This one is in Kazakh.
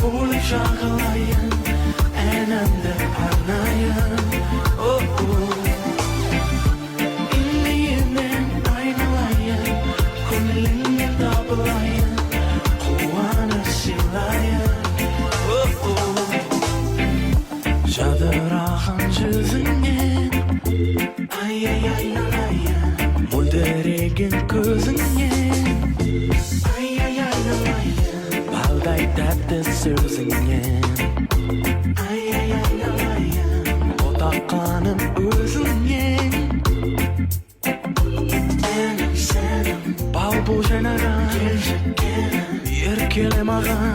болып жағалайын әнімді арнайын. Илейінен айналайын, көңіліңнен табылайын, қуаныш сыйлайын. Жадыраған жүзіңнен, ай-яй-яй-яй, мөлдіреген көзіңнен, ай-яй-яй-яй, балдай тәтті сөзіңнен, ай-яй-яй-яй, отаққаным өзіңнен. Менің сенім, бал бұл жайнаған, еркеле маған.